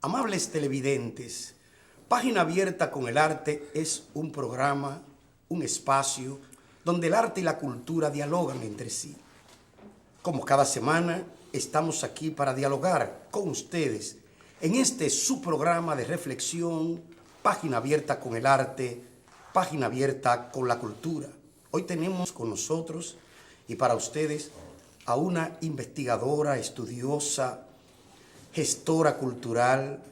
Amables televidentes, Página Abierta con el Arte es un programa, un espacio donde el arte y la cultura dialogan entre sí. Como cada semana, estamos aquí para dialogar con ustedes en este su programa de reflexión, Página Abierta con el Arte, Página Abierta con la Cultura. Hoy tenemos con nosotros y para ustedes a una investigadora, estudiosa, gestora cultural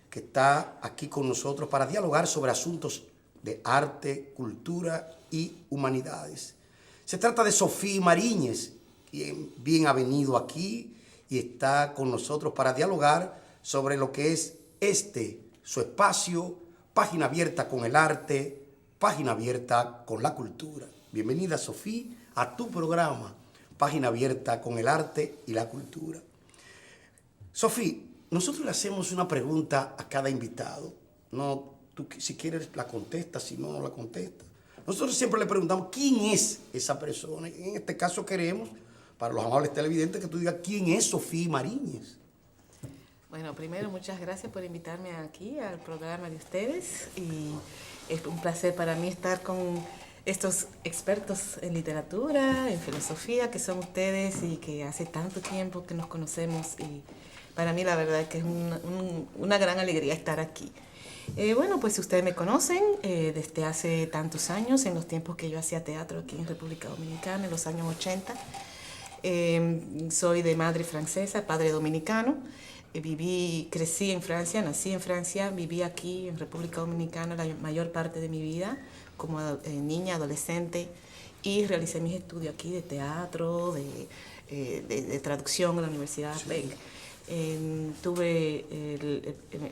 que está aquí con nosotros para dialogar sobre asuntos de arte, cultura y humanidades. Se trata de Sofía Mariñez, quien bien ha venido aquí y está con nosotros para dialogar sobre lo que es su espacio, Página Abierta con el Arte, Página Abierta con la Cultura. Bienvenida, Sofía, a tu programa, Página Abierta con el Arte y la Cultura. Sofía, nosotros le hacemos una pregunta a cada invitado. No, tú si quieres la contestas, si no, no la contestas. Nosotros siempre le preguntamos quién es esa persona. En este caso queremos, para los amables televidentes, que tú digas quién es Sofía Mariñez. Bueno, primero muchas gracias por invitarme aquí al programa de ustedes y es un placer para mí estar con estos expertos en literatura, en filosofía, que son ustedes y que hace tanto tiempo que nos conocemos y para mí la verdad es que es una gran alegría estar aquí. Bueno, pues ustedes me conocen desde hace tantos años, en los tiempos que yo hacía teatro aquí en República Dominicana, en los años 80. Soy de madre francesa, padre dominicano. Crecí en Francia, nací en Francia, viví aquí en República Dominicana la mayor parte de mi vida como niña, adolescente, y realicé mis estudios aquí de teatro, de traducción en la Universidad PEC.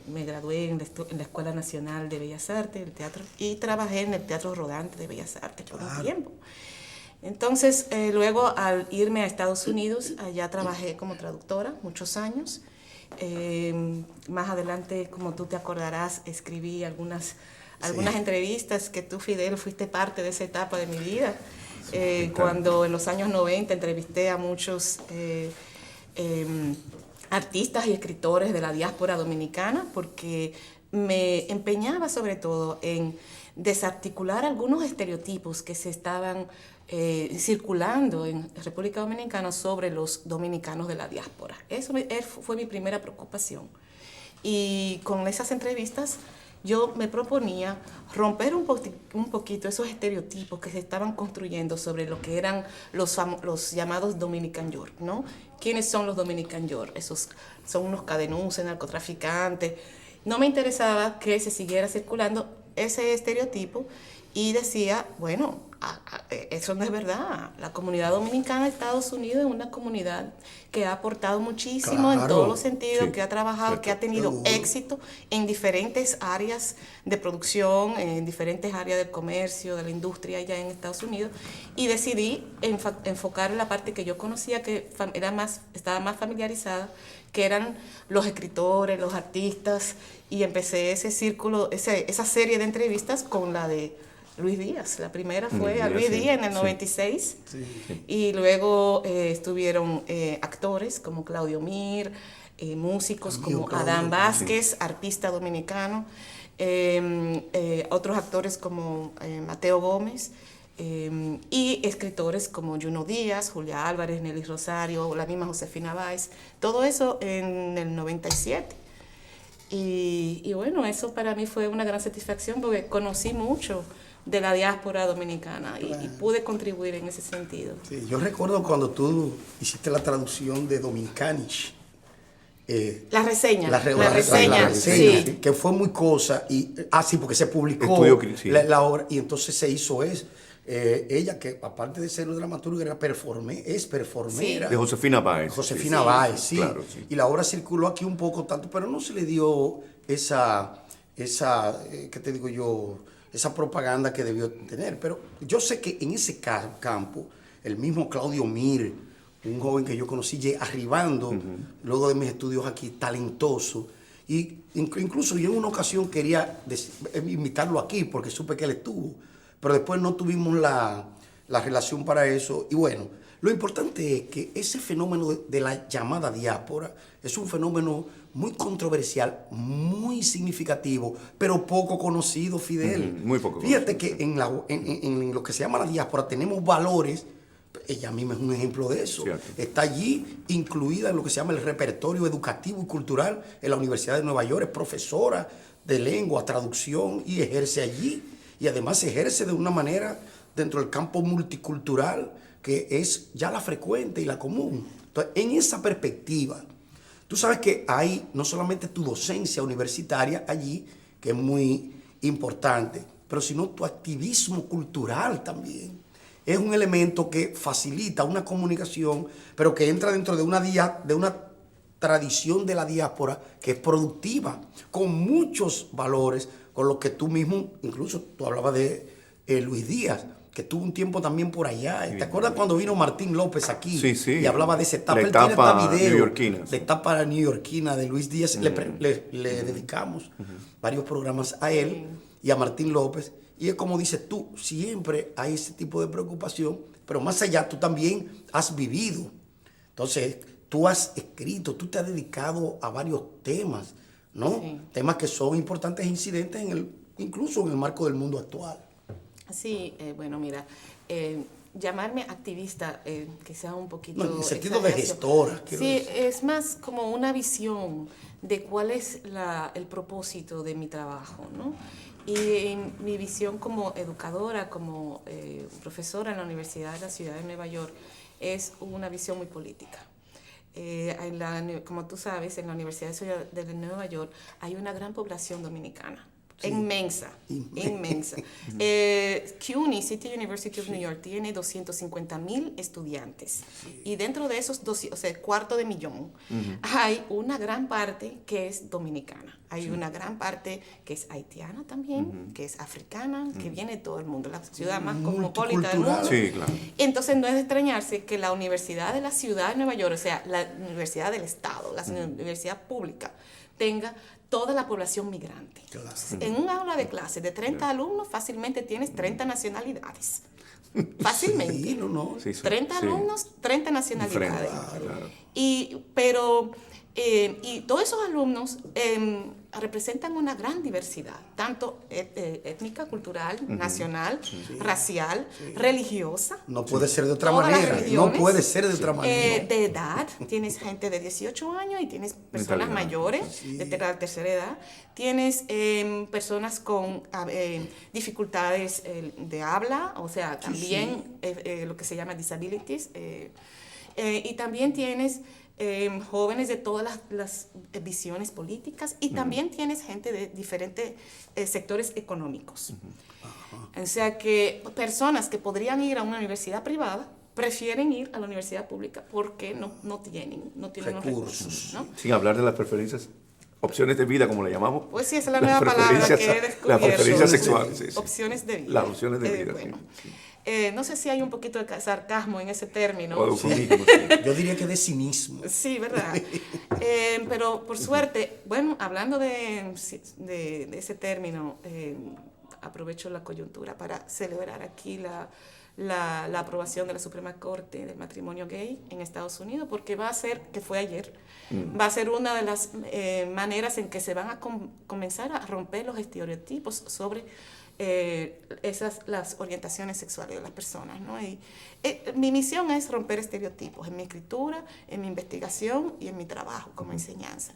Me gradué en la Escuela Nacional de Bellas Artes, el teatro, y trabajé en el Teatro Rodante de Bellas Artes por un tiempo. Entonces, luego al irme a Estados Unidos, allá trabajé como traductora muchos años. Más adelante, como tú te acordarás, escribí algunas entrevistas que tú, Fidel, fuiste parte de esa etapa de mi vida. Cuando en los años 90 entrevisté a muchos artistas y escritores de la diáspora dominicana, porque me empeñaba sobre todo en desarticular algunos estereotipos que se estaban circulando en República Dominicana sobre los dominicanos de la diáspora. Eso fue mi primera preocupación. Y con esas entrevistas yo me proponía romper un poquito esos estereotipos que se estaban construyendo sobre lo que eran los llamados Dominican York, ¿no? ¿Quiénes son los Dominican York? Esos son unos cadenuces, narcotraficantes. No me interesaba que se siguiera circulando ese estereotipo y decía, bueno, eso no es verdad. La comunidad dominicana de Estados Unidos es una comunidad que ha aportado muchísimo en todos los sentidos, sí, que ha trabajado, que ha tenido éxito en diferentes áreas de producción, en diferentes áreas del comercio, de la industria allá en Estados Unidos, y decidí enfocar en la parte que yo conocía, que estaba más familiarizada, que eran los escritores, los artistas, y empecé ese círculo, esa serie de entrevistas con la de Luis Díaz. La primera fue a Luis Díaz en el 96, sí. Y luego estuvieron actores como Claudio Mir, músicos como Adán Vázquez, sí, artista dominicano, otros actores como Mateo Gómez, y escritores como Juno Díaz, Julia Álvarez, Nelly Rosario, la misma Josefina Báez, todo eso en el 97. Y bueno, eso para mí fue una gran satisfacción porque conocí mucho de la diáspora dominicana y pude contribuir en ese sentido. Sí, yo recuerdo cuando tú hiciste la traducción de Dominicanish. La reseña, sí, que fue muy cosa. Sí, porque se publicó la obra y entonces se hizo eso. Ella, que aparte de ser una dramaturga, es performera. Sí. De Josefina Báez. Josefina Báez, sí. Claro, sí. Y la obra circuló aquí un poco tanto, pero no se le dio ¿qué te digo yo? Esa propaganda que debió tener. Pero yo sé que en ese campo, el mismo Claudio Mir, un joven que yo conocí arribando, luego de mis estudios aquí, talentoso, y incluso yo en una ocasión quería invitarlo aquí porque supe que él estuvo, pero después no tuvimos la relación para eso. Y bueno, lo importante es que ese fenómeno de la llamada diáspora es un fenómeno muy controversial, muy significativo, pero poco conocido, Fidel. Muy poco Fíjate conocido, que en lo que se llama la diáspora tenemos valores. Ella misma es un ejemplo de eso. Cierto. Está allí incluida en lo que se llama el repertorio educativo y cultural en la Universidad de Nueva York. Es profesora de lengua, traducción y ejerce allí. Y además ejerce de una manera dentro del campo multicultural que es ya la frecuente y la común. Entonces, en esa perspectiva, tú sabes que hay no solamente tu docencia universitaria allí, que es muy importante, pero sino tu activismo cultural también. Es un elemento que facilita una comunicación, pero que entra dentro de una tradición de la diáspora que es productiva, con muchos valores, con lo que tú mismo, incluso tú hablabas de Luis Díaz, que tuvo un tiempo también por allá. ¿Te acuerdas cuando vino Martín López aquí? Sí, sí. Y hablaba de esa etapa. La Él tiene etapa esta video neoyorquina, sí. de etapa neoyorquina de Luis Díaz. Le dedicamos varios programas a él y a Martín López. Y es como dices tú, siempre hay ese tipo de preocupación, pero más allá tú también has vivido. Entonces, tú has escrito, tú te has dedicado a varios temas, ¿no? Sí. Temas que son importantes e incidentes incluso en el marco del mundo actual. Sí, bueno, mira, llamarme activista quizá un poquito... No, en el sentido de exageración. gestora. quiero Sí, decir. es más como una visión de cuál es el propósito de mi trabajo, ¿no? Y mi visión como educadora, como profesora en la Universidad de la Ciudad de Nueva York, es una visión muy política. Como tú sabes, en la Universidad de Nueva York hay una gran población dominicana. Sí. Inmensa. CUNY, City University of New York, tiene 250,000 estudiantes. Sí. Y dentro de esos, cuarto de millón, hay una gran parte que es dominicana. Hay una gran parte que es haitiana también, que es africana, que viene de todo el mundo, la ciudad más cosmopolita del mundo. Sí, claro. Entonces no es de extrañarse que la Universidad de la Ciudad de Nueva York, o sea, la Universidad del Estado, la universidad pública, tenga toda la población migrante. Claro. En un aula de clase de 30 alumnos, fácilmente tienes 30 nacionalidades. Fácilmente. Sí, no. Sí, 30 alumnos, 30 nacionalidades. Claro. Y todos esos alumnos representan una gran diversidad, tanto étnica, cultural, nacional, racial, religiosa. No puede ser de otra manera. No puede ser de otra manera. De edad, tienes gente de 18 años y tienes personas mayores de la tercera edad. Tienes personas con dificultades de habla, o sea, también lo que se llama disabilities. Y también tienes jóvenes de todas las visiones políticas y también tienes gente de diferentes sectores económicos. O sea que personas que podrían ir a una universidad privada prefieren ir a la universidad pública porque no tienen los recursos, ¿no? Sin hablar de las preferencias, opciones de vida, como le llamamos. Pues sí, esa es la nueva palabra que he descubierto. Las preferencias sexuales. Sí. Opciones de vida. Las opciones de vida, bueno. sí. No sé si hay un poquito de sarcasmo en ese término. O de eufemismo, sí. Yo diría que de cinismo. Sí, ¿verdad? Pero por suerte, bueno, hablando de ese término, aprovecho la coyuntura para celebrar aquí la aprobación de la Suprema Corte del matrimonio gay en Estados Unidos, porque va a ser, que fue ayer, va a ser una de las maneras en que se van a comenzar a romper los estereotipos sobre las orientaciones sexuales de las personas, ¿no? Y mi misión es romper estereotipos en mi escritura, en mi investigación y en mi trabajo como enseñanza,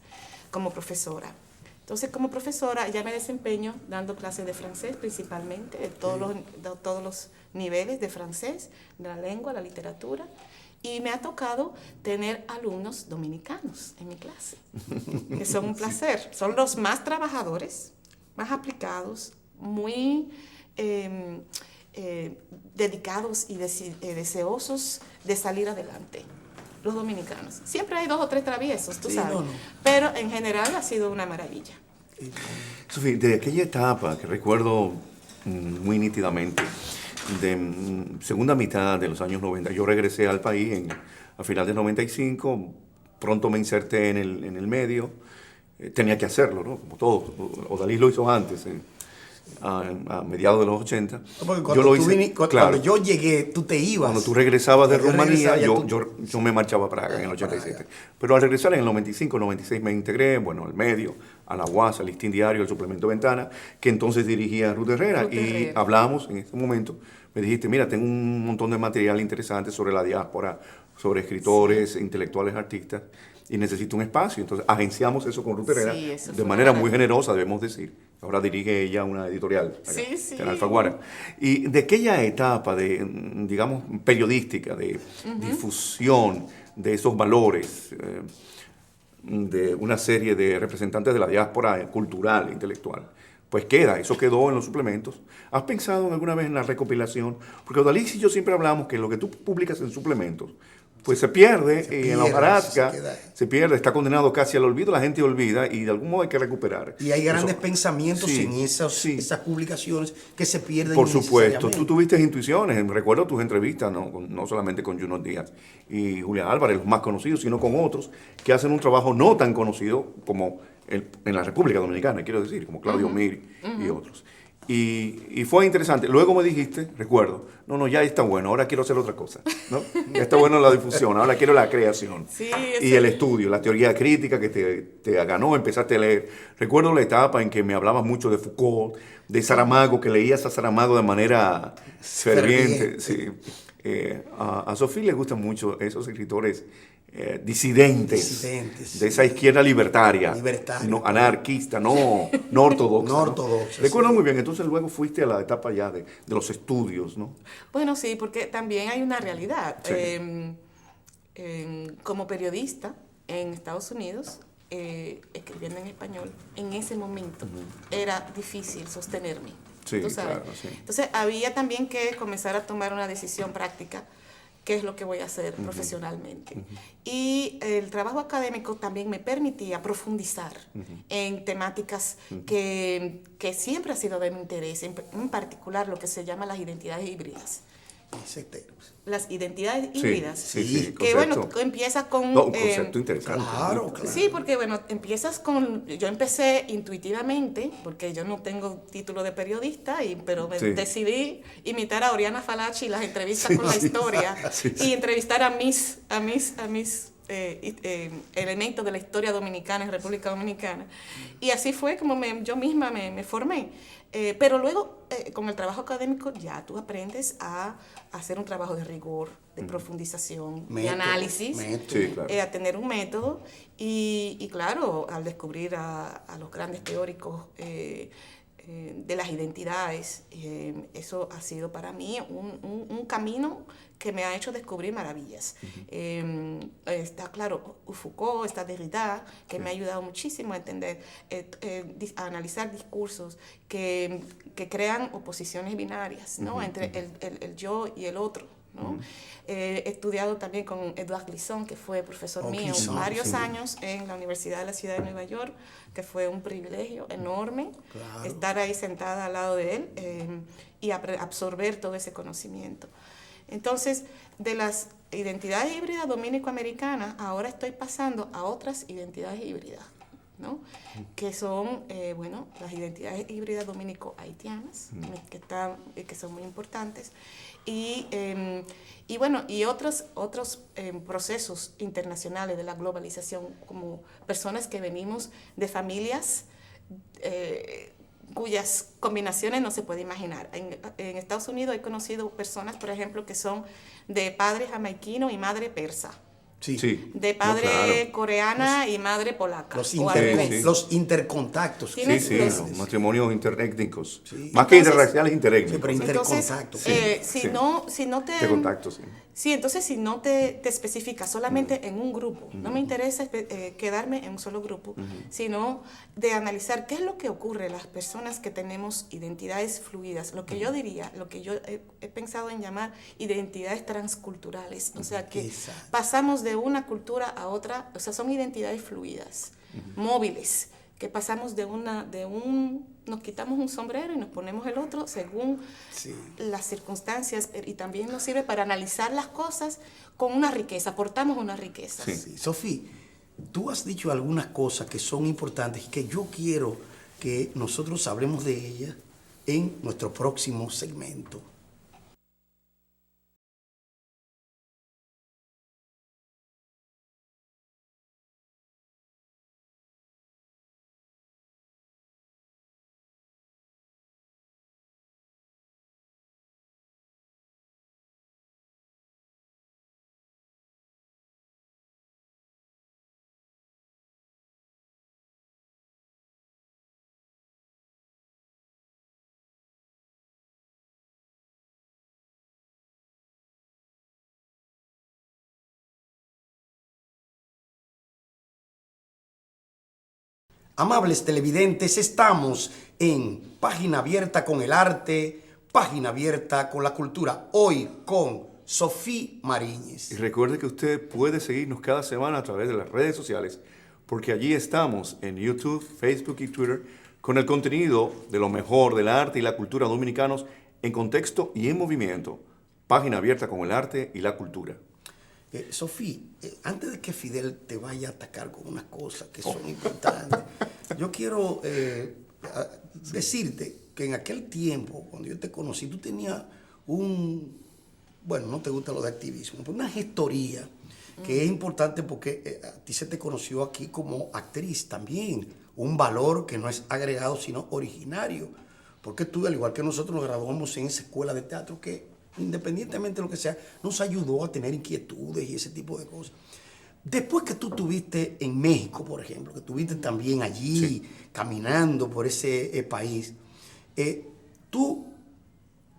como profesora. Entonces, como profesora ya me desempeño dando clases de francés principalmente, de todos los niveles de francés, de la lengua, la literatura, y me ha tocado tener alumnos dominicanos en mi clase, que son un placer. Son los más trabajadores, más aplicados, muy dedicados y deseosos de salir adelante, los dominicanos. Siempre hay 2 o 3 traviesos, tú sabes, pero en general ha sido una maravilla. Sofía, de aquella etapa que recuerdo muy nítidamente, de segunda mitad de los años 90, yo regresé al país a final del 95, pronto me inserté en el medio, tenía que hacerlo, ¿no? Como todos, Odalis lo hizo antes, a mediados de los 80. Porque Yo lo hice, cuando yo llegué, tú te ibas. Cuando tú regresabas de Cuando yo Rumanía, regresaba, yo me marchaba a Praga en el 87. Pero al regresar en el 95, 96 me integré, bueno, al medio, a la UAS, al Listín Diario, al Suplemento Ventana, que entonces dirigía Ruth Herrera. Y hablamos en ese momento, me dijiste, mira, tengo un montón de material interesante sobre la diáspora, sobre escritores, intelectuales, artistas, y necesito un espacio. Entonces agenciamos eso con Ruth Herrera de manera muy generosa, debemos decir. Ahora dirige ella una editorial en Alfaguara. Y de aquella etapa de, digamos, periodística, de difusión de esos valores, de una serie de representantes de la diáspora cultural e intelectual, pues eso quedó en los suplementos. ¿Has pensado alguna vez en la recopilación? Porque Odalys y yo siempre hablamos que lo que tú publicas en suplementos, pues se pierde, y en la hojarasca se pierde, está condenado casi al olvido, la gente olvida y de algún modo hay que recuperar. Y hay grandes pensamientos en esas publicaciones que se pierden. Por supuesto, tú tuviste intuiciones, recuerdo tus entrevistas, no solamente con Junot Díaz y Julián Álvarez, los más conocidos, sino con otros que hacen un trabajo no tan conocido como en la República Dominicana, quiero decir, como Claudio Mir y otros. Y fue interesante. Luego me dijiste, recuerdo, no, ya está bueno, ahora quiero hacer otra cosa, ¿no? Ya está bueno la difusión, ahora quiero la creación. Y el estudio, la teoría crítica que te ganó, empezaste a leer. Recuerdo la etapa en que me hablabas mucho de Foucault, de Saramago, que leías a Saramago de manera ferviente. Sí. A Sofía le gustan mucho esos escritores disidentes de esa izquierda libertaria. No, anarquista, no ortodoxa. No ortodoxa. Recuerdo muy bien, entonces luego fuiste a la etapa ya de los estudios, ¿no? Bueno, sí, porque también hay una realidad. Sí. Como periodista en Estados Unidos, escribiendo en español, en ese momento era difícil sostenerme. Sí, ¿tú sabes? claro, sí. Entonces había también que comenzar a tomar una decisión práctica, qué es lo que voy a hacer profesionalmente. Y el trabajo académico también me permitía profundizar en temáticas que siempre ha sido de mi interés, en particular lo que se llama las identidades híbridas. Las identidades híbridas. Sí, que bueno, empieza con... un concepto interesante. Claro. Sí, porque bueno, empiezas con... Yo empecé intuitivamente, porque yo no tengo título de periodista, pero decidí imitar a Oriana Falachi y las entrevistas con la historia y entrevistar a mis elementos de la historia dominicana en República Dominicana. Y así fue como yo misma me formé. Pero luego, con el trabajo académico, ya tú aprendes a hacer un trabajo de rigor, de profundización, de análisis, a tener un método. Y claro, al descubrir a los grandes teóricos de las identidades, eso ha sido para mí un camino que me ha hecho descubrir maravillas. Está, claro, Foucault, está Derrida, que me ha ayudado muchísimo a entender, a analizar discursos que crean oposiciones binarias, ¿no? Entre el yo y el otro, ¿no? He estudiado también con Edouard Glissant, que fue profesor mío varios años en la Universidad de la Ciudad de Nueva York, que fue un privilegio enorme estar ahí sentada al lado de él y absorber todo ese conocimiento. Entonces, de las identidades híbridas dominico-americanas, ahora estoy pasando a otras identidades híbridas, ¿no? Que son, las identidades híbridas dominico-haitianas, que son muy importantes, y otros procesos internacionales de la globalización, como personas que venimos de familias cuyas combinaciones no se puede imaginar. En Estados Unidos he conocido personas, por ejemplo, que son de padre jamaiquino y madre persa. De padre coreana y madre polaca. Los intercontactos. Los matrimonios interétnicos. Más que interraciales, interétnicos. Pero intercontactos. Entonces si no te especificas solamente en un grupo, no me interesa quedarme en un solo grupo, sino de analizar qué es lo que ocurre a las personas que tenemos identidades fluidas, lo que yo diría, lo que yo he pensado en llamar identidades transculturales, o sea que pasamos de una cultura a otra, o sea, son identidades fluidas, móviles, que pasamos nos quitamos un sombrero y nos ponemos el otro según las circunstancias, y también nos sirve para analizar las cosas con una riqueza, aportamos una riqueza. Sofía, tú has dicho algunas cosas que son importantes y que yo quiero que nosotros hablemos de ellas en nuestro próximo segmento. Amables televidentes, estamos en Página Abierta con el Arte, Página Abierta con la Cultura, hoy con Sofía Mariñez. Y recuerde que usted puede seguirnos cada semana a través de las redes sociales, porque allí estamos en YouTube, Facebook y Twitter con el contenido de lo mejor del arte y la cultura dominicanos en contexto y en movimiento. Página Abierta con el Arte y la Cultura. Sofía, antes de que Fidel te vaya a atacar con unas cosas que son importantes, yo quiero decirte que en aquel tiempo, cuando yo te conocí, tú tenías bueno, no te gusta lo de activismo, pero una gestoría que es importante porque a ti se te conoció aquí como actriz también, un valor que no es agregado sino originario, porque tú, al igual que nosotros, nos graduamos en esa escuela de teatro que, independientemente de lo que sea, nos ayudó a tener inquietudes y ese tipo de cosas. Después que tú estuviste en México, por ejemplo, que estuviste también allí, sí, caminando por ese país, tú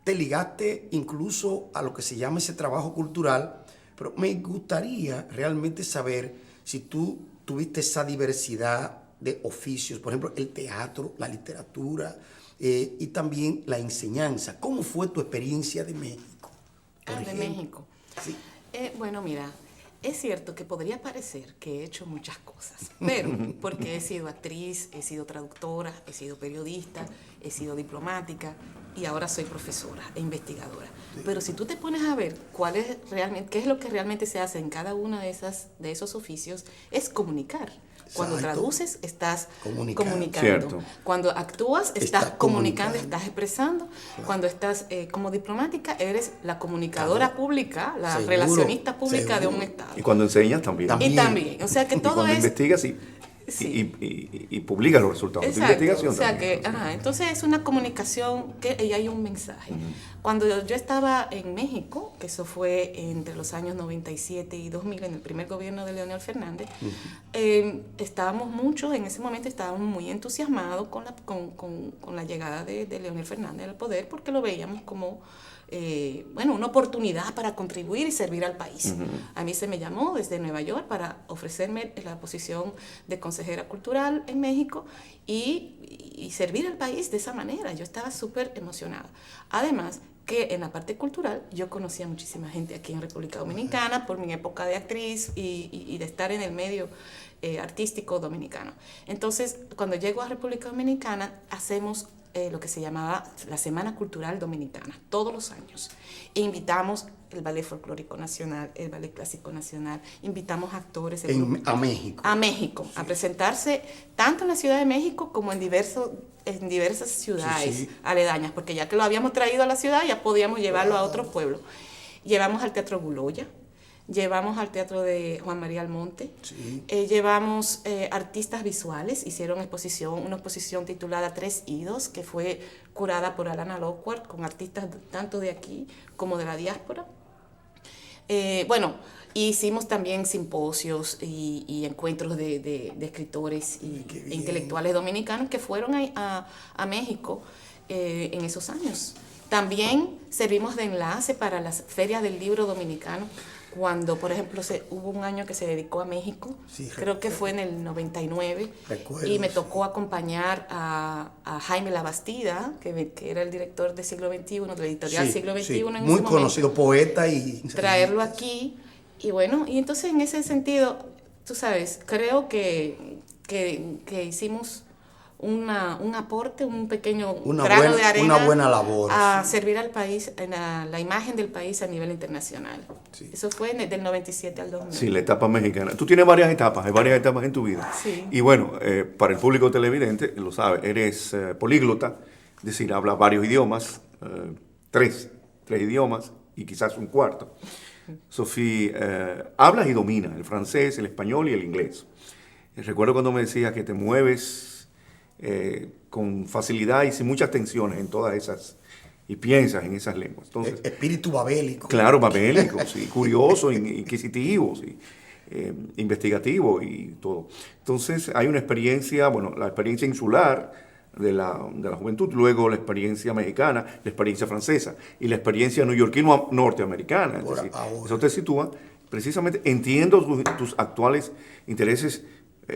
te ligaste incluso a lo que se llama ese trabajo cultural, pero me gustaría realmente saber si tú tuviste esa diversidad de oficios, por ejemplo, el teatro, la literatura, y también la enseñanza. ¿Cómo fue tu experiencia de México? De México. Sí. Bueno, mira, es cierto que podría parecer que he hecho muchas cosas, pero porque he sido actriz, he sido traductora, he sido periodista, he sido diplomática y ahora soy profesora e investigadora. Sí. Pero si tú te pones a ver qué es lo que realmente se hace en cada uno de esos oficios, es comunicar. Cuando traduces, estás comunicando. Cierto. Cuando actúas, estás comunicando, estás expresando. Claro. Cuando estás como diplomática, eres la comunicadora pública, la relacionista pública de un Estado. Y cuando enseñas, también. Y también. O sea que todo cuando es... investigas, y publicas los resultados. Exacto. De investigación. O sea también. Entonces es una comunicación que y hay un mensaje. Cuando yo estaba en México, que eso fue entre los años 97 y 2000, en el primer gobierno de Leonel Fernández, estábamos en ese momento estábamos muy entusiasmados con la llegada de Leonel Fernández al poder, porque lo veíamos como una oportunidad para contribuir y servir al país. A mí se me llamó desde Nueva York para ofrecerme la posición de consejera cultural en México y servir al país de esa manera. Yo estaba súper emocionada. Además, que en la parte cultural yo conocía a muchísima gente aquí en República Dominicana por mi época de actriz y de estar en el medio artístico dominicano. Entonces, cuando llego a República Dominicana, hacemos lo que se llamaba la Semana Cultural Dominicana, todos los años. E invitamos el Ballet Folclórico Nacional, el Ballet Clásico Nacional, invitamos actores. A México. A México, sí, a presentarse tanto en la Ciudad de México como en diversas ciudades aledañas, porque ya que lo habíamos traído a la ciudad, ya podíamos llevarlo a otros pueblos. Llevamos al Teatro Buloya, llevamos al Teatro de Juan María Almonte, sí, llevamos artistas visuales, hicieron una exposición titulada Tres Idos, que fue curada por Alana Lockhart, con artistas tanto de aquí como de la diáspora. Hicimos también simposios y encuentros de escritores e intelectuales dominicanos que fueron a México en esos años. También servimos de enlace para las ferias del libro dominicano. Cuando, por ejemplo, hubo un año que se dedicó a México, sí, creo que fue en el 99, y me tocó acompañar a Jaime Labastida, que era el director de Siglo XXI, de la editorial Siglo XXI. En muy conocido poeta y... Traerlo aquí, y entonces en ese sentido, tú sabes, creo que hicimos un aporte, un pequeño grano de arena, una buena labor, a servir al país, la imagen del país a nivel internacional. Sí. Eso fue del 97 al 2000. Sí, la etapa mexicana. Tú tienes varias etapas, hay varias etapas en tu vida. Sí. Y para el público televidente, lo sabe, eres políglota, es decir, habla varios idiomas, tres idiomas y quizás un cuarto. Sofía, hablas y dominas el francés, el español y el inglés. Recuerdo cuando me decías que te mueves con facilidad y sin muchas tensiones en todas esas, y piensas en esas lenguas. Entonces, espíritu babélico. Claro, babélico, sí, curioso, inquisitivo, sí, investigativo y todo. Entonces hay una experiencia, bueno, la experiencia insular de la juventud, luego la experiencia mexicana, la experiencia francesa y la experiencia neoyorquino-norteamericana. Es decir, eso te sitúa precisamente, entiendo tus actuales intereses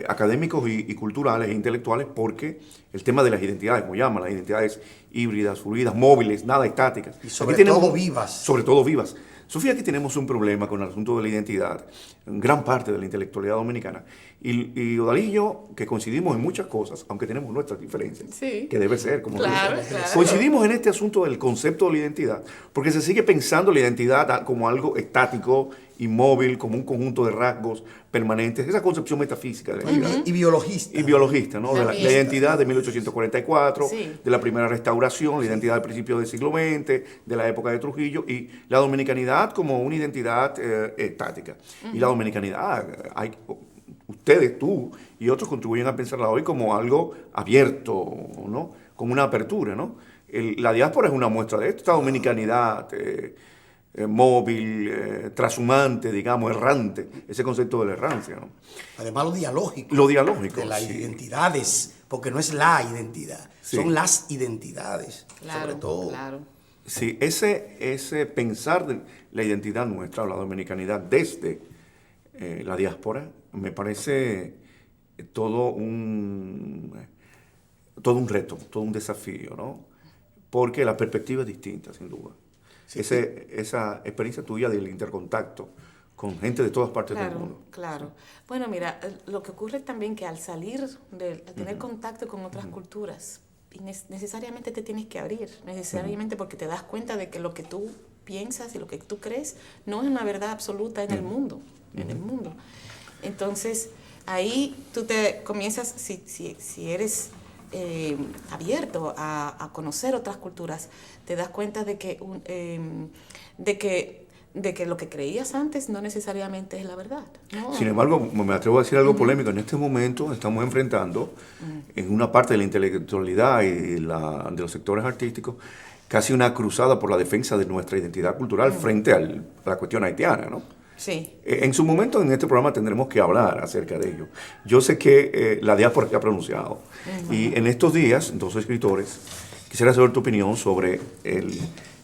académicos y culturales e intelectuales, porque el tema de las identidades, como llaman, las identidades híbridas, fluidas, móviles, nada estáticas. Y sobre todo vivas. Sobre todo vivas. Sofía, aquí tenemos un problema con el asunto de la identidad, en gran parte de la intelectualidad dominicana. Y Odalis y yo, que coincidimos en muchas cosas, aunque tenemos nuestras diferencias, sí, que debe ser, como claro, dice. claro. Coincidimos en este asunto del concepto de la identidad, porque se sigue pensando la identidad como algo estático, inmóvil, como un conjunto de rasgos permanentes, esa concepción metafísica de la identidad. Y biologista. Y biologista, ¿no? De la identidad de 1844, sí, de la primera restauración, la identidad del principio del siglo XX, de la época de Trujillo, y la dominicanidad como una identidad estática. Y la dominicanidad, ustedes, tú y otros contribuyen a pensarla hoy como algo abierto, ¿no? Como una apertura, ¿no? La diáspora es una muestra de esto, esta dominicanidad móvil, trashumante, digamos, errante, ese concepto de la errancia, ¿no? Además lo dialógico. Lo dialógico. De las sí. identidades, porque no es la identidad, Sí. son las identidades, claro, sobre todo. Claro. Sí, ese pensar de la identidad nuestra, o la dominicanidad desde la diáspora, me parece todo un reto, todo un desafío, ¿no? Porque la perspectiva es distinta, sin duda. Sí, Esa experiencia tuya del intercontacto con gente de todas partes del mundo. Claro. Bueno, mira, lo que ocurre también que al salir, a tener contacto con otras culturas, necesariamente te tienes que abrir, necesariamente porque te das cuenta de que lo que tú piensas y lo que tú crees no es una verdad absoluta en el mundo, Entonces, ahí tú te comienzas, si eres abierto a conocer otras culturas, te das cuenta de que lo que creías antes no necesariamente es la verdad. No. Sin embargo, me atrevo a decir algo polémico. En este momento estamos enfrentando, en una parte de la intelectualidad y de los sectores artísticos, casi una cruzada por la defensa de nuestra identidad cultural frente a la cuestión haitiana, ¿no? Sí. En su momento en este programa tendremos que hablar acerca de ello. Yo sé que la diáspora se ha pronunciado. Y en estos días, dos escritores, quisiera saber tu opinión sobre el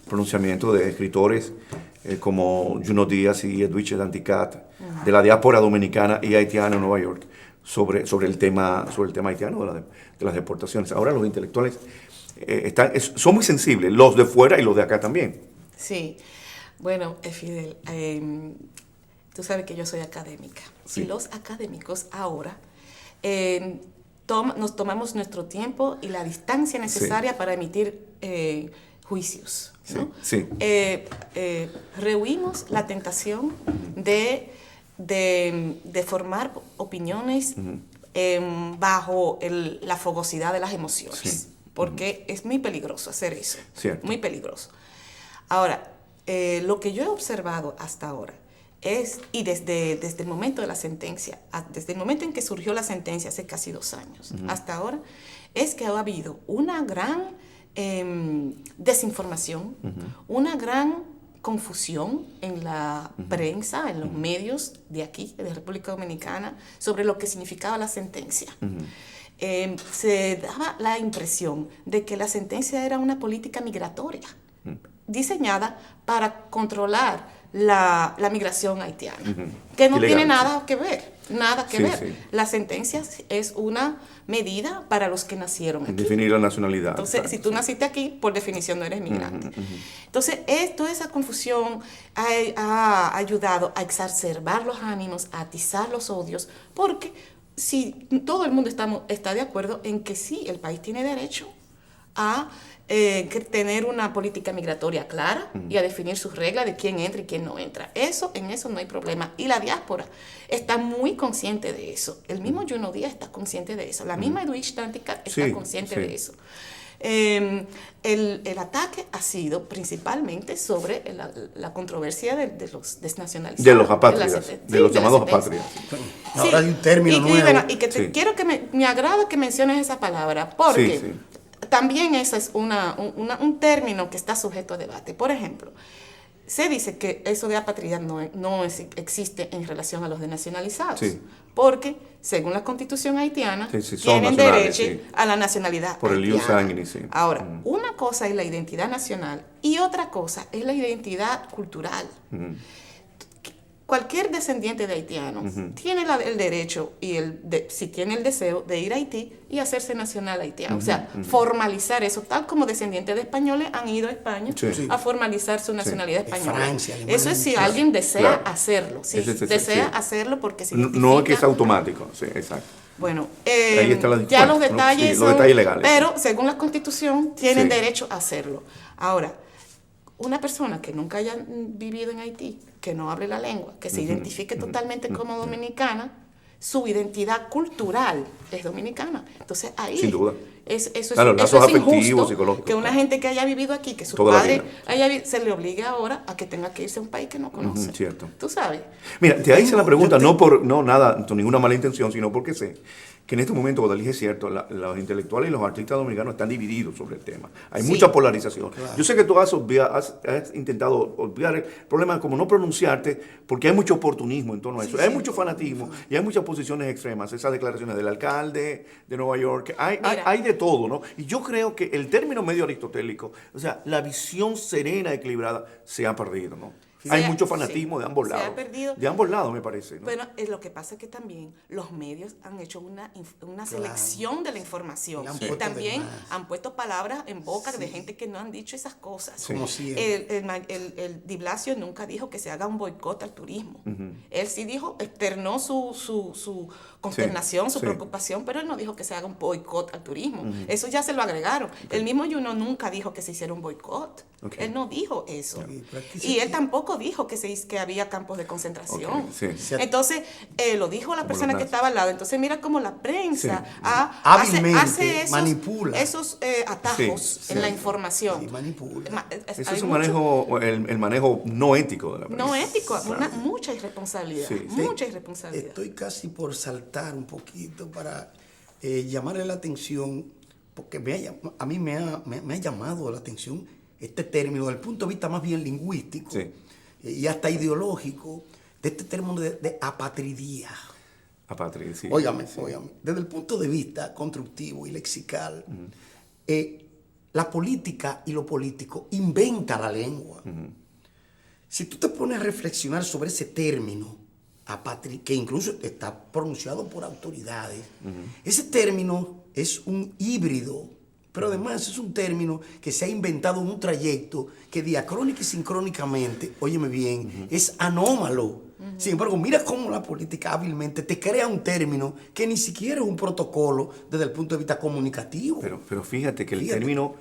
pronunciamiento de escritores como Junot Díaz y Edwidge Danticat, de la diáspora dominicana y haitiana en Nueva York, sobre el tema haitiano de las deportaciones. Ahora los intelectuales son muy sensibles, los de fuera y los de acá también. Sí. Bueno, Fidel, tú sabes que yo soy académica. Sí. Y los académicos ahora nos tomamos nuestro tiempo y la distancia necesaria para emitir juicios, ¿no? Sí. Rehuimos la tentación de formar opiniones bajo la fogosidad de las emociones, Sí. porque es muy peligroso hacer eso, Cierto. muy peligroso. Ahora, lo que yo he observado hasta ahora y desde el momento de la sentencia, desde el momento en que surgió la sentencia hace casi 2 años, hasta ahora, es que ha habido una gran desinformación, una gran confusión en la prensa, en los medios de aquí, de República Dominicana, sobre lo que significaba la sentencia. Se daba la impresión de que la sentencia era una política migratoria diseñada para controlar la migración haitiana, que no tiene nada que ver, Sí. La sentencia es una medida para los que nacieron aquí. Definir la nacionalidad. Entonces, si tú naciste aquí, por definición no eres migrante. Entonces, toda esa confusión ha ayudado a exacerbar los ánimos, a atizar los odios, porque si todo el mundo está de acuerdo en que sí, el país tiene derecho a tener una política migratoria clara y a definir sus reglas de quién entra y quién no entra. En eso no hay problema. Y la diáspora está muy consciente de eso. El mismo Junot Díaz está consciente de eso. La misma Edwidge Danticat está consciente de eso. El ataque ha sido principalmente sobre la controversia de los desnacionalizados. De los apátridas, Sí, de los la llamados sentencia. apátridas. Ahora hay un término nuevo. Y que Sí. quiero que me agrada que menciones esa palabra, porque Sí, sí. también ese es un término que está sujeto a debate. Por ejemplo, se dice que eso de apatridad no existe en relación a los desnacionalizados, Sí. porque según la Constitución haitiana Sí, sí, son tienen nacionales, derecho sí. a la nacionalidad Por el ius haitiana. sanguinis, sí. Ahora, una cosa es la identidad nacional y otra cosa es la identidad cultural. Cualquier descendiente de haitianos tiene el derecho y si tiene el deseo de ir a Haití y hacerse nacional haitiano. O sea, formalizar eso, tal como descendientes de españoles han ido a España Sí. a formalizar su nacionalidad De española. Francia, Alemania, Eso es si claro. alguien desea Claro. hacerlo. Si Sí, sí, sí, desea sí. hacerlo porque No significa... es que es automático, sí, exacto. Bueno, Ahí está la ya los bueno, detalles sí, son... los detalles legales. Pero según la Constitución tienen Sí. derecho a hacerlo. Ahora, una persona que nunca haya vivido en Haití, que no hable la lengua, que se identifique totalmente como dominicana, su identidad cultural es dominicana. Entonces ahí Sin duda. eso Claro, es lazos afectivos, injusto psicológicos, que una claro. gente que haya vivido aquí, que su Toda la padre vida. se le obligue ahora a que tenga que irse a un país que no conoce. Cierto. ¿Tú sabes? Mira, te hice la Tengo- pregunta, yo tengo- no nada, con ninguna mala intención, sino porque sé que en este momento, cuando dije cierto, los intelectuales y los artistas dominicanos están divididos sobre el tema. Hay Sí. mucha polarización. Claro. Yo sé que tú has intentado obviar el problema como no pronunciarte, porque hay mucho oportunismo en torno a eso. Sí, Hay sí, mucho fanatismo y hay muchas posiciones extremas. Esas declaraciones del alcalde de Nueva York, Mira. hay de todo, ¿no? Y yo creo que el término medio aristotélico, o sea, la visión serena, equilibrada, se ha perdido, ¿no? Hay Se ha- mucho fanatismo sí, de ambos se ha lados. perdido. De ambos lados, me parece, ¿no? Bueno, lo que pasa es que también los medios han hecho una selección de la información. Le han Y puesto también de más. han puesto palabras en boca de gente que no han dicho esas cosas. Como siempre. El Di Blasio nunca dijo que se haga un boicot al turismo. Él sí dijo, externó su consternación, su sí. preocupación, pero él no dijo que se haga un boicot al turismo. Eso ya se lo agregaron. El mismo Juno nunca dijo que se hiciera un boicot. Ok. Él no dijo eso. Sí, pero aquí Y se- él tampoco dijo que había campos de concentración. Ok, sí. Entonces, lo dijo la Como persona los que nazis. estaba al lado. Entonces, mira cómo la prensa Sí. Hábilmente hace manipula. esos atajos Sí, en la sí. información. Sí, manipula. Ese Hay es un mucho- manejo, el manejo no ético de la prensa. no ético, Claro. mucha irresponsabilidad. Sí. Mucha irresponsabilidad. Estoy casi por saltar un poquito para llamarle la atención, porque a mí me ha llamado la atención este término, desde el punto de vista más bien lingüístico Sí. y hasta ideológico, de este término de apatridía. Apátrida, sí. Óigame, Sí. óigame, desde el punto de vista constructivo y lexical, la política y lo político inventa la lengua. Si tú te pones a reflexionar sobre ese término, que incluso está pronunciado por autoridades, ese término es un híbrido, pero además es un término que se ha inventado en un trayecto que diacrónica y sincrónicamente, óyeme bien, es anómalo. Sin embargo, mira cómo la política hábilmente te crea un término que ni siquiera es un protocolo desde el punto de vista comunicativo. Pero fíjate que el Fíjate. término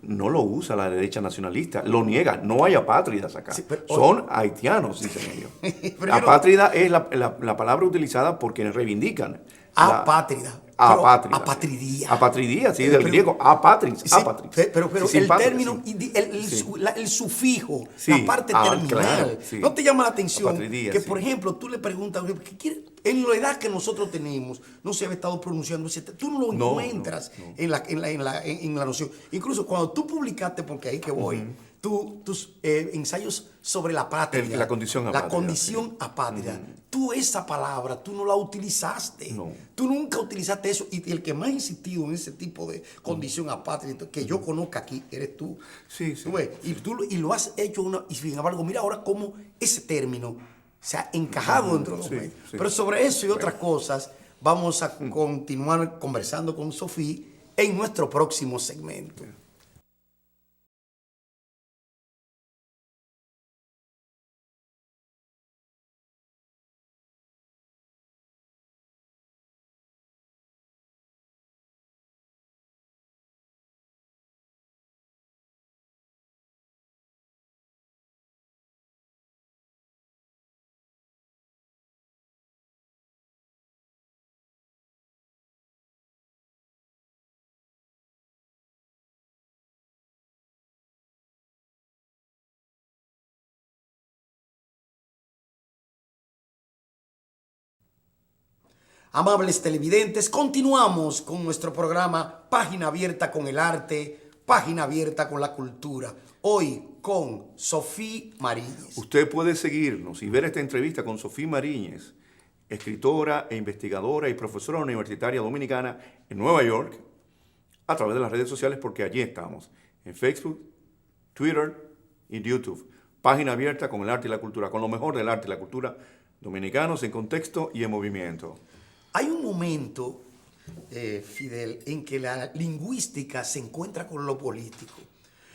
no lo usa la derecha nacionalista, lo niega. No hay apátridas acá. Sí, pero- Son haitianos, dicen ellos. Pero yo no- Apátrida es la palabra utilizada por quienes reivindican. Apátrida. Apátrida. Apatridía. Apatridía, sí, Pero- del griego. Apatris. Sí, apatris. pero Sí, sí, el patria, término, sí. el sufijo, Sí. la parte terminal, Claro, sí. ¿no te llama la atención? Apatridía, Que, sí. por ejemplo, tú le preguntas, ¿qué quiere? En la edad que nosotros tenemos, no se había estado pronunciando ese tú no lo No, encuentras no. en la noción. Incluso cuando tú publicaste, porque ahí que voy, tus ensayos sobre la patria. La condición La apátrida, condición apátrida. Tú esa palabra, tú no la utilizaste. No. Tú nunca utilizaste eso. Y el que más ha insistido en ese tipo de condición apátrida que yo conozca aquí, eres tú. Sí, sí. ¿Tú ves? Y lo has hecho y sin embargo, mira ahora cómo ese término se ha encajado dentro de los Sí, medios. sí. Pero sobre eso y otras cosas, vamos a continuar conversando con Sofía en nuestro próximo segmento. Amables televidentes, continuamos con nuestro programa Página Abierta con el Arte, Página Abierta con la Cultura. Hoy con Sofía Mariñez. Usted puede seguirnos y ver esta entrevista con Sofía Mariñez, escritora e investigadora y profesora universitaria dominicana en Nueva York, a través de las redes sociales, porque allí estamos, en Facebook, Twitter y YouTube. Página Abierta con el arte y la cultura, con lo mejor del arte y la cultura dominicanos en contexto y en movimiento. Hay un momento, Fidel, en que la lingüística se encuentra con lo político,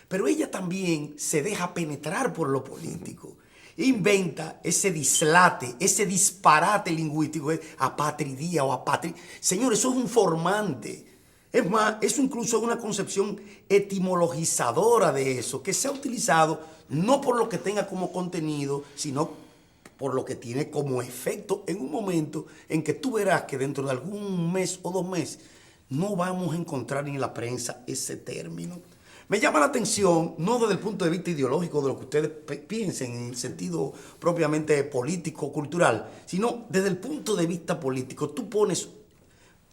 pero ella también se deja penetrar por lo político. Inventa ese dislate, ese disparate lingüístico, apatridía o apatria. Señor, eso es un formante. Es más, eso incluso es una concepción etimologizadora de eso, que se ha utilizado no por lo que tenga como contenido, sino por lo que tiene como efecto en un momento en que tú verás que dentro de algún mes o 2 meses no vamos a encontrar en la prensa ese término. Me llama la atención, no desde el punto de vista ideológico de lo que ustedes piensen en el sentido propiamente político, cultural, sino desde el punto de vista político. Tú pones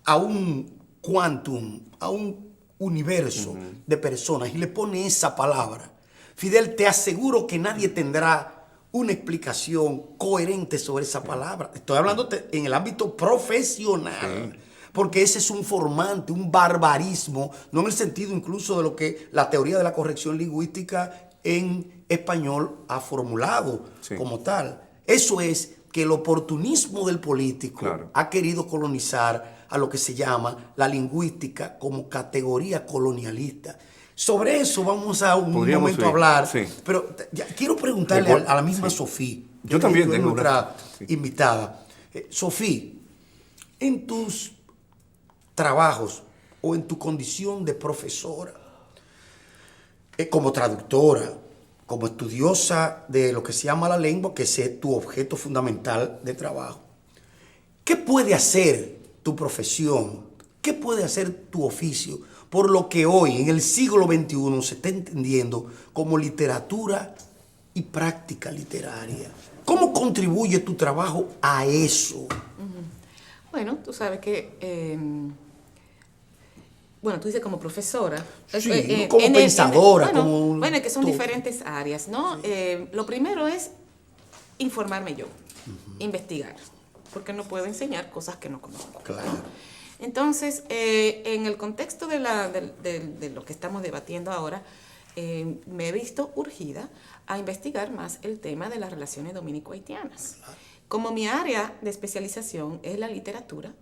a un quantum, a un universo de personas y le pones esa palabra. Fidel, te aseguro que nadie tendrá una explicación coherente sobre esa palabra. Estoy hablando en el ámbito profesional. Sí. Porque ese es un formante, un barbarismo, no en el sentido incluso de lo que la teoría de la corrección lingüística en español ha formulado como tal. Eso es que el oportunismo del político ha querido colonizar a lo que se llama la lingüística como categoría colonialista. Sobre eso vamos a momento a hablar, pero quiero preguntarle a la misma Sofía. Yo también tengo nuestra invitada. Sofía, en tus trabajos o en tu condición de profesora, como traductora, como estudiosa de lo que se llama la lengua, que es tu objeto fundamental de trabajo, ¿qué puede hacer tu profesión? ¿Qué puede hacer tu oficio por lo que hoy, en el siglo XXI, se está entendiendo como literatura y práctica literaria? ¿Cómo contribuye tu trabajo a eso? Bueno, tú sabes que... Bueno, tú dices como profesora. Sí, como pensadora. Bueno, que son diferentes áreas, ¿no? Sí. Lo primero es informarme yo, investigar, porque no puedo enseñar cosas que no conozco. Claro. ¿No? Entonces, en el contexto de lo que estamos debatiendo ahora, me he visto urgida a investigar más el tema de las relaciones dominico-haitianas. Claro. Como mi área de especialización es la literatura,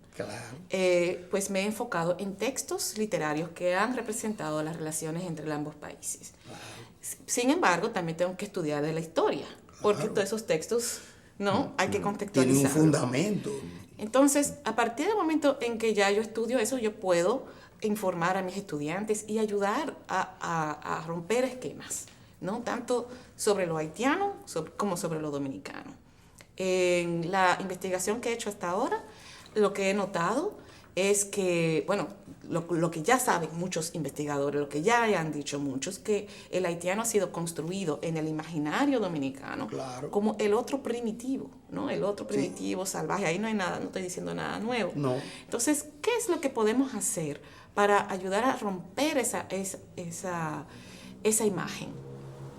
pues me he enfocado en textos literarios que han representado las relaciones entre ambos países. Claro. Sin embargo, también tengo que estudiar de la historia, porque todos esos textos, ¿no? Hay que contextualizarlos. Tienen un fundamento. Entonces, a partir del momento en que ya yo estudio eso, yo puedo informar a mis estudiantes y ayudar a romper esquemas, ¿no? Tanto sobre lo haitiano como sobre lo dominicano. En la investigación que he hecho hasta ahora, lo que he notado es que, bueno, lo que ya saben muchos investigadores, lo que ya han dicho muchos, que el haitiano ha sido construido en el imaginario dominicano como el otro primitivo, ¿no? El otro primitivo, salvaje. Ahí no hay nada, no estoy diciendo nada nuevo. No. Entonces, ¿qué es lo que podemos hacer para ayudar a romper esa imagen?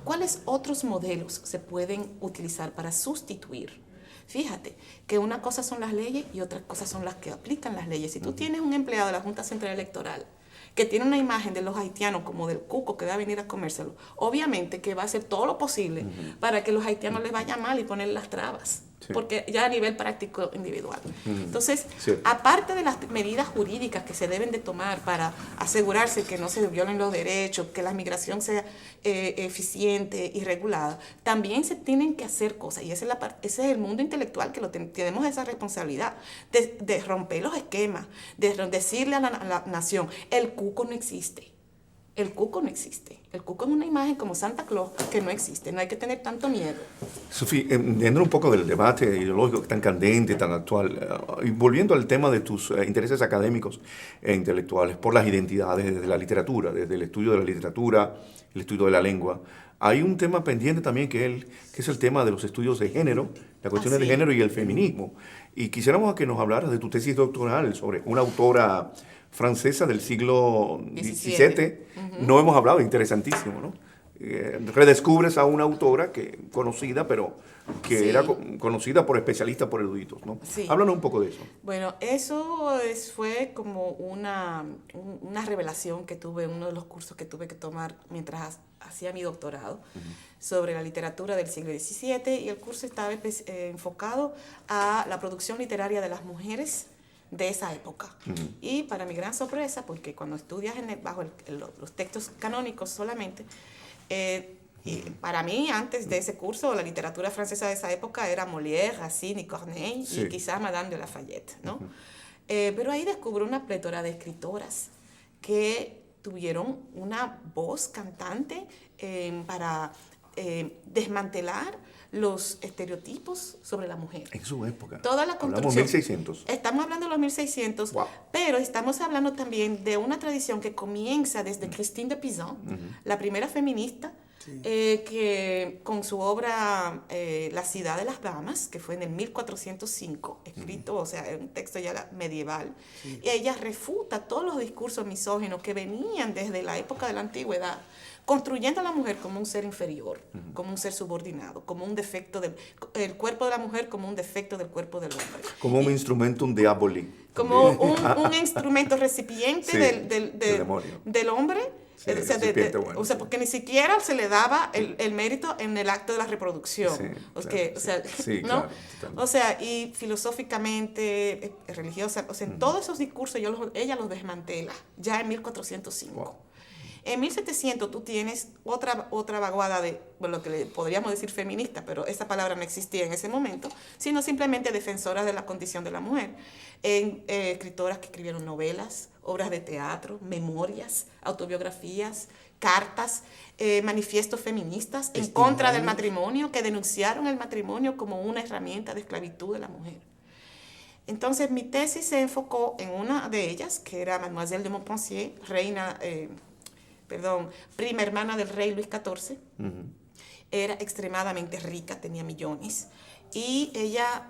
¿Cuáles otros modelos se pueden utilizar para sustituir? Fíjate que una cosa son las leyes y otras cosas son las que aplican las leyes. Si tú tienes un empleado de la Junta Central Electoral que tiene una imagen de los haitianos como del cuco que va a venir a comérselo, obviamente que va a hacer todo lo posible para que los haitianos les vaya mal y poner las trabas. Porque ya a nivel práctico individual. Entonces, aparte de las medidas jurídicas que se deben de tomar para asegurarse que no se violen los derechos, que la migración sea eficiente y regulada, también se tienen que hacer cosas, y ese es el mundo intelectual que tenemos esa responsabilidad de romper los esquemas, de decirle a la nación, el cuco no existe. El cuco no existe. El cuco es una imagen como Santa Claus que no existe. No hay que tener tanto miedo. Sofía, dentro un poco del debate ideológico tan candente, tan actual, y volviendo al tema de tus intereses académicos e intelectuales por las identidades desde la literatura, desde el estudio de la literatura, el estudio de la lengua, Hay un tema pendiente también que es el tema de los estudios de género, las cuestiones de sí. género y el feminismo. Y quisiéramos que nos hablaras de tu tesis doctoral sobre una autora francesa del siglo XVII. No hemos hablado, interesantísimo, ¿no? Redescubres a una autora conocida, pero que Sí. era conocida por especialistas, por eruditos, ¿no? Sí. Háblanos un poco de eso. Bueno, eso fue como una revelación que tuve en uno de los cursos que tuve que tomar mientras hacía mi doctorado sobre la literatura del siglo XVII, y el curso estaba enfocado a la producción literaria de las mujeres de esa época. Y para mi gran sorpresa, porque cuando estudias bajo los textos canónicos solamente, y para mí, antes de ese curso, la literatura francesa de esa época era Molière, Racine y Corneille, Sí. y quizás Madame de Lafayette, ¿no? Pero ahí descubro una plétora de escritoras que tuvieron una voz cantante para desmantelar los estereotipos sobre la mujer. En su época. Toda la Hablamos construcción. 1600. Estamos hablando de los 1600, Wow. pero estamos hablando también de una tradición que comienza desde Christine de Pizan, la primera feminista, que con su obra La ciudad de las damas, que fue en el 1405, escrito, o sea, un texto ya medieval, y ella refuta todos los discursos misóginos que venían desde la época de la antigüedad, construyendo a la mujer como un ser inferior, como un ser subordinado, como un defecto el cuerpo de la mujer como un defecto del cuerpo del hombre. Como un instrumentum diaboli. Como un instrumento recipiente Sí, del demonio. del hombre. Sí, recipiente bueno, o sea, sí. porque ni siquiera se le daba el mérito en el acto de la reproducción. Sí, Porque, claro, o sea, sí. Sí, ¿no? claro, totalmente. O sea, y filosóficamente, religiosa, o sea, en todos esos discursos ella los desmantela, ya en 1405. Wow. En 1700 tú tienes otra vaguada de, bueno, lo que le podríamos decir feminista, pero esa palabra no existía en ese momento, sino simplemente defensoras de la condición de la mujer. Escritoras que escribieron novelas, obras de teatro, memorias, autobiografías, cartas, manifiestos feministas en contra del matrimonio, que denunciaron el matrimonio como una herramienta de esclavitud de la mujer. Entonces mi tesis se enfocó en una de ellas, que era Mademoiselle de Montpensier, prima hermana del rey Luis XIV. Era extremadamente rica, tenía millones, y ella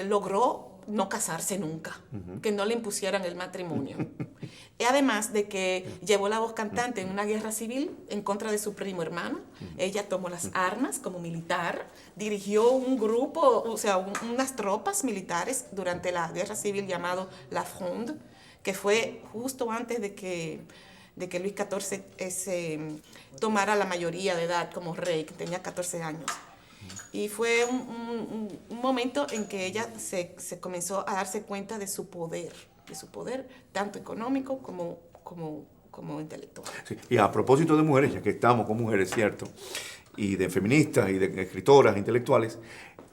logró no casarse nunca, que no le impusieran el matrimonio. Y además de que llevó la voz cantante en una guerra civil en contra de su primo hermano. Ella tomó las armas como militar, dirigió un grupo, o sea, unas tropas militares durante la guerra civil llamado La Fronde, que fue justo antes de que Luis XIV tomara la mayoría de edad como rey, que tenía 14 años. Y fue un momento en que ella se comenzó a darse cuenta de su poder tanto económico como intelectual. Sí. Y a propósito de mujeres, ya que estamos con mujeres, ¿cierto? Y de feministas y de escritoras, intelectuales,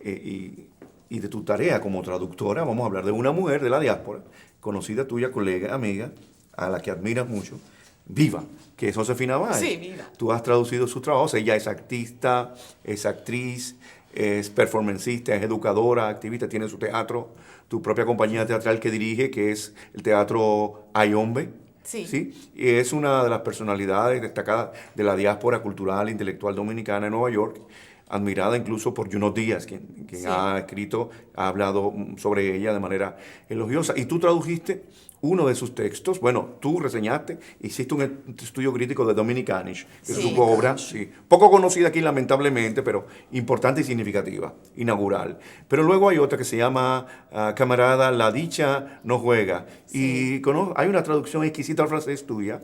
y de tu tarea como traductora, vamos a hablar de una mujer de la diáspora, conocida tuya, colega, amiga, a la que admiras mucho, viva, que es Josefina Báez. Sí, viva. Tú has traducido sus trabajos, ella es artista, es actriz, es performancista, es educadora, activista, tiene su teatro, tu propia compañía teatral que dirige, que es el Teatro Ayombe. Sí. Y es una de las personalidades destacadas de la diáspora cultural e intelectual dominicana en Nueva York, admirada incluso por Junot Díaz, quien Sí. ha escrito, ha hablado sobre ella de manera elogiosa. Y tú tradujiste uno de sus textos, bueno, tú reseñaste, hiciste un estudio crítico de Dominicanish, que es Sí. su obra, sí, poco conocida aquí lamentablemente, pero importante y significativa, inaugural. Pero luego hay otra que se llama Camarada, la dicha no juega. Sí. Y hay una traducción exquisita al francés tuya,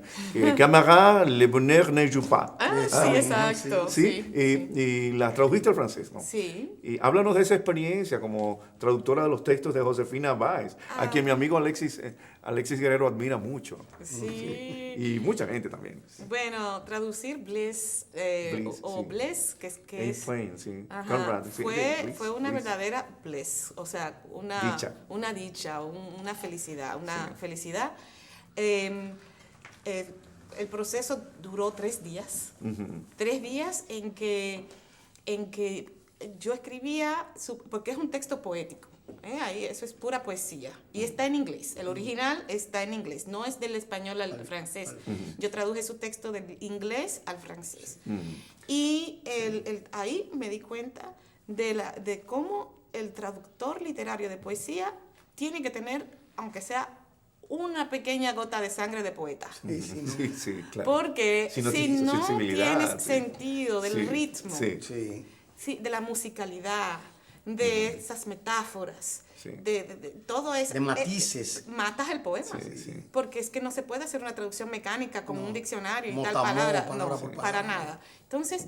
Camarade, le bonheur ne joue pas. Sí, exacto. Sí, y la tradujiste al francés, ¿no? Sí. Y háblanos de esa experiencia como traductora de los textos de Josefina Báez, a quien mi amigo Alexis Guerrero admira mucho. Sí. Y mucha gente también. Bueno, traducir Bliss, Bliss, o sí. Bliss, que es Twain, sí. ajá, Conrad, sí, Bliss, fue una Bliss. verdadera bliss, o sea, una dicha, una felicidad, felicidad. El proceso duró 3 días. 3 días en que yo escribía, porque es un texto poético. ahí eso es pura poesía. Y está en inglés. El original está en inglés. No es del español al francés. Yo traduje su texto del inglés al francés. Y ahí me di cuenta de cómo el traductor literario de poesía tiene que tener, aunque sea una pequeña gota de sangre de poeta. Sí, claro. Porque si no tienes sí. sentido del ritmo, Sí. de la musicalidad, de esas metáforas, Sí. de todo eso. De matices. Matas el poema. Sí. Porque es que no se puede hacer una traducción mecánica como un diccionario y Mot tal a mot, palabra. palabra No, por para palabra. nada. Entonces,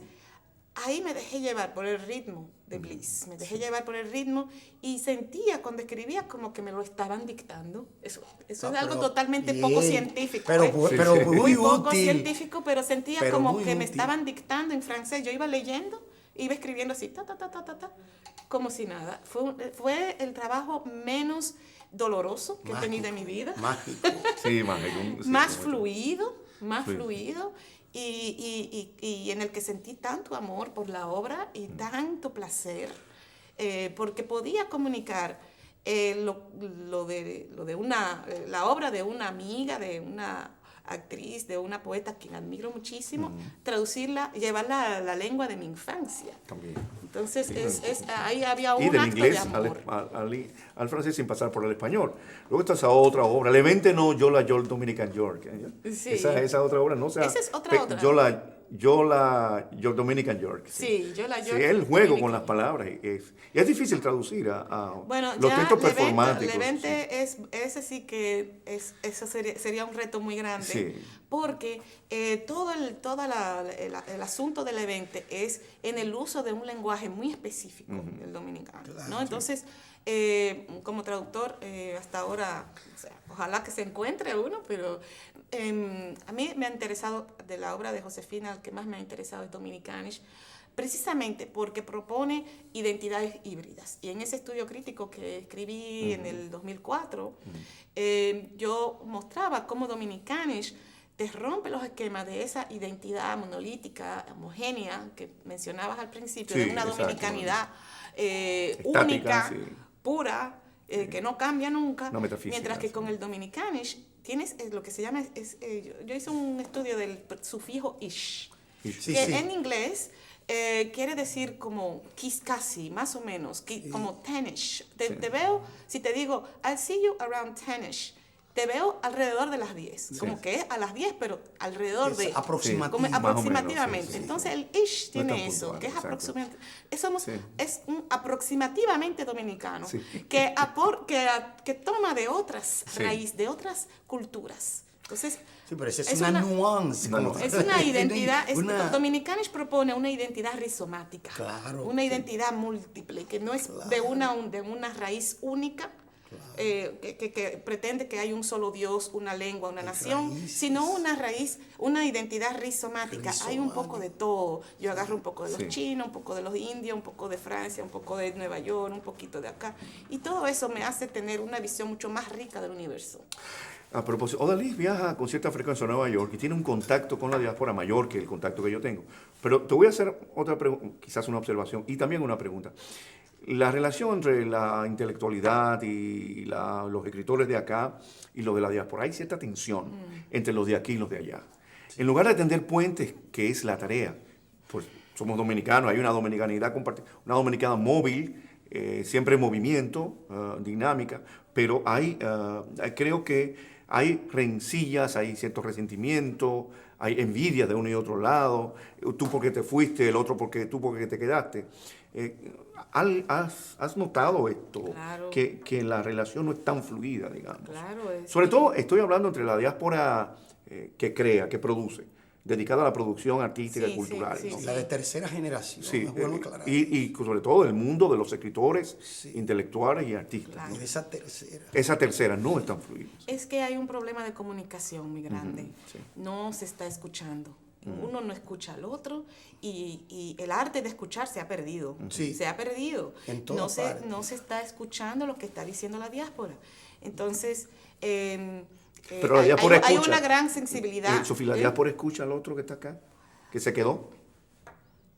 ahí me dejé llevar por el ritmo de Bliss. Me dejé llevar por el ritmo y sentía cuando escribía como que me lo estaban dictando. Eso es algo pero totalmente bien. poco científico. Pero muy muy poco útil. científico, pero sentía Pero como muy que me útil. estaban dictando en francés. Yo iba leyendo, iba escribiendo así, como si nada. Fue el trabajo menos doloroso que he tenido en mi vida. Mágico. Sí, mágico. Sí, Más correcto. fluido y en el que sentí tanto amor por la obra y tanto placer, porque podía comunicar la obra de una amiga, de una actriz, de una poeta a quien admiro muchísimo, traducirla, llevarla a la lengua de mi infancia. También. Entonces, Sí, ahí había Y un del acto de inglés amor. al francés sin pasar por el español. Luego está esa otra obra, Levente no, yo la York Dominican York. Sí. Esa otra obra, no sea, Esa es otra. Yo la York Dominican York. Sí, yo la Sí, York el juego Dominican. con las palabras. Y es difícil traducir a Bueno, los ya textos performáticos. Levente ese sí que eso sería un reto muy grande, Sí. porque todo el asunto de Levente es en el uso de un lenguaje muy específico, el dominicano, Claro, ¿no? Entonces, como traductor, hasta ahora, o sea, ojalá que se encuentre uno, pero a mí me ha interesado, de la obra de Josefina, el que más me ha interesado es Dominicanish, precisamente porque propone identidades híbridas. Y en ese estudio crítico que escribí en el 2004, yo mostraba cómo Dominicanish te rompe los esquemas de esa identidad monolítica, homogénea, que mencionabas al principio, Sí, de una exacto. dominicanidad Estática, única, sí. pura, que no cambia nunca, No metafísica, mientras que sí. con el Dominicanish tienes lo que se llama, yo hice un estudio del sufijo ish, Sí, que sí. en inglés quiere decir como casi, más o menos, como 10ish. Te veo, si te digo, I'll see you around 10ish, te veo alrededor de las 10, como que es a las 10, pero alrededor Es de... aproximativo. como Más o menos, aproximativamente. sí. Entonces el ish No es tiene tan eso, puntual, que es exacto. aproximadamente... Sí. Es un aproximativamente dominicano, Sí. que toma de otras Sí. raíces, de otras culturas. Entonces, Sí, pero esa es una nuance. Una como- nuance. es una identidad, una- Dominicanish propone una identidad rizomática, Claro, una sí. identidad múltiple, que no es Claro. de una raíz única, que pretende que hay un solo Dios, una lengua, una nación, raíces. sino una raíz, una identidad rizomática. Hay un poco de todo. Yo agarro un poco de los Sí. chinos, un poco de los indios, un poco de Francia, un poco de Nueva York, un poquito de acá. Y todo eso me hace tener una visión mucho más rica del universo. A propósito, Odalis viaja con cierta frecuencia a Nueva York y tiene un contacto con la diáspora mayor que el contacto que yo tengo. Pero te voy a hacer otra pregunta, quizás una observación y también una pregunta. La relación entre la intelectualidad y los escritores de acá y los de la diáspora, hay cierta tensión entre los de aquí y los de allá. En lugar de tender puentes, que es la tarea, pues somos dominicanos, hay una dominicanidad compartida, una dominicana móvil, siempre en movimiento, dinámica, pero creo que hay rencillas, hay cierto resentimiento, hay envidia de uno y otro lado, tú porque te fuiste, el otro porque te quedaste. ¿Has notado esto? Claro. Que la relación no es tan fluida, digamos. Claro, Sobre todo estoy hablando entre la diáspora que crea, que produce, dedicada a la producción artística y Sí, cultural. sí, ¿no? sí. La de tercera generación. Sí, es bueno aclarar. y sobre todo el mundo de los escritores, intelectuales y artistas. Claro. Y de esa tercera. Esa tercera no es tan fluida. Es que hay un problema de comunicación muy grande. sí. No se está escuchando. Uno no escucha al otro y el arte de escuchar se ha perdido. Sí. Se ha perdido. En todas partes. No se está escuchando lo que está diciendo la diáspora. Entonces, Pero la diáspora hay escucha. una gran sensibilidad. Sofía, la diáspora escucha al otro que está acá, que se quedó.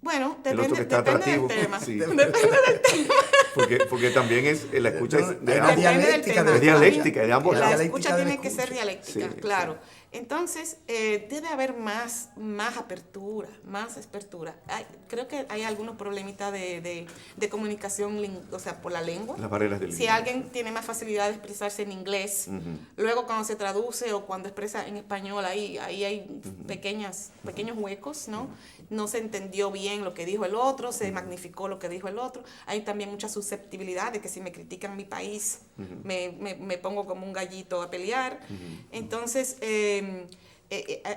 Bueno, el otro que está depende atractivo. del tema. Sí. Depende del tema. Porque también la escucha es de Depende ambos. dialéctica tema. Es dialéctica, de ambos La lados. escucha dialéctica de la tiene que ser escucha. dialéctica, Sí, claro. Entonces, debe haber más apertura, creo que hay algunos problemitas de comunicación, o sea, por la lengua. Las barreras del Si idioma. alguien tiene más facilidad de expresarse en inglés, luego cuando se traduce o cuando expresa en español, ahí hay pequeños huecos, ¿no? No se entendió bien lo que dijo el otro, se magnificó lo que dijo el otro. Hay también mucha susceptibilidad de que si me critican mi país, me pongo como un gallito a pelear. Entonces,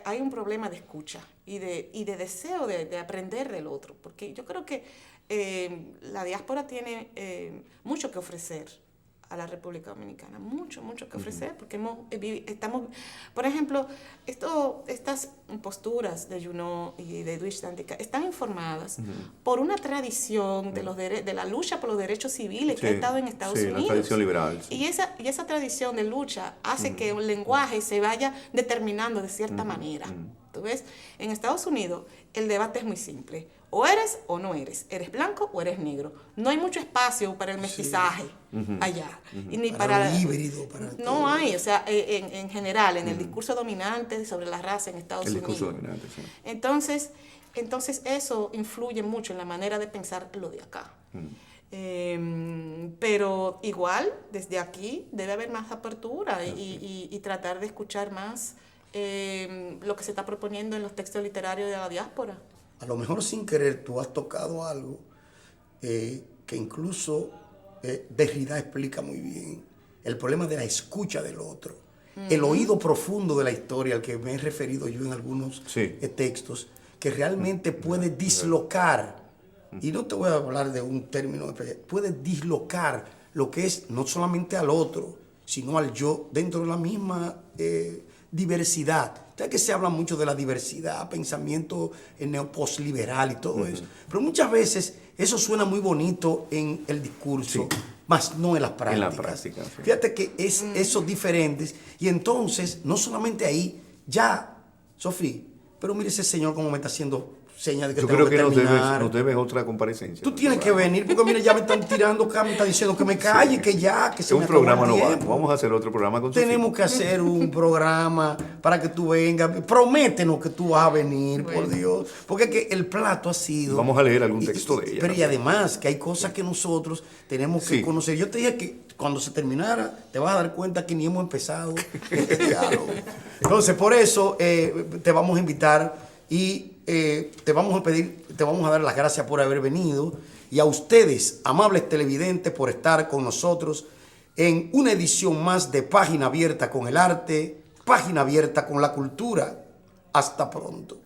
hay un problema de escucha y de deseo de aprender del otro, porque yo creo que la diáspora tiene mucho que ofrecer a la República Dominicana, mucho que ofrecer, porque estamos, por ejemplo, estas posturas de Junot y de Edwidge Danticat están informadas por una tradición de la lucha por los derechos civiles que ha estado en Estados Unidos. Sí, la tradición liberal. Sí. Y esa tradición de lucha hace que un lenguaje se vaya determinando de cierta manera. ¿Tú ves? En Estados Unidos el debate es muy simple. O eres o no eres. Eres blanco o eres negro. No hay mucho espacio para el mestizaje allá. Y ni para el híbrido. No hay. O sea, en general, en el discurso dominante sobre la raza en Estados Unidos. El discurso dominante, sí. Entonces eso influye mucho en la manera de pensar lo de acá. Pero igual, desde aquí debe haber más apertura y tratar de escuchar más lo que se está proponiendo en los textos literarios de la diáspora. A lo mejor sin querer tú has tocado algo que incluso Derrida explica muy bien. El problema de la escucha del otro. El oído profundo de la historia al que me he referido yo en algunos textos, que realmente puede dislocar, y no te voy a hablar de un término, puede dislocar lo que es no solamente al otro, sino al yo dentro de la misma diversidad. Ya que se habla mucho de la diversidad, pensamiento neoposliberal y todo eso. Pero muchas veces eso suena muy bonito en el discurso, más no en las prácticas. En la práctica, sí. Fíjate que es esos diferentes. Y entonces, no solamente ahí, ya, Sofía, pero mire ese señor como me está haciendo señas de que yo tengo creo que terminar. nos debes otra comparecencia. Tú tienes que venir, porque mire, ya me están tirando acá, me están diciendo que me calle, que ya, que se me acabó programa el no va. tiempo. Vamos a hacer otro programa con Sofía. Tenemos que hacer un programa para que tú vengas. Prométenos que tú vas a venir, por Dios. Porque es que el plato ha sido... Vamos a leer algún texto de ella. Pero y además que hay cosas que nosotros tenemos que conocer. Yo te dije que cuando se terminara te vas a dar cuenta que ni hemos empezado este diálogo. Entonces, por eso te vamos a invitar y te vamos a dar las gracias por haber venido. Y a ustedes, amables televidentes, por estar con nosotros en una edición más de Página Abierta con el Arte, Página Abierta con la Cultura. Hasta pronto.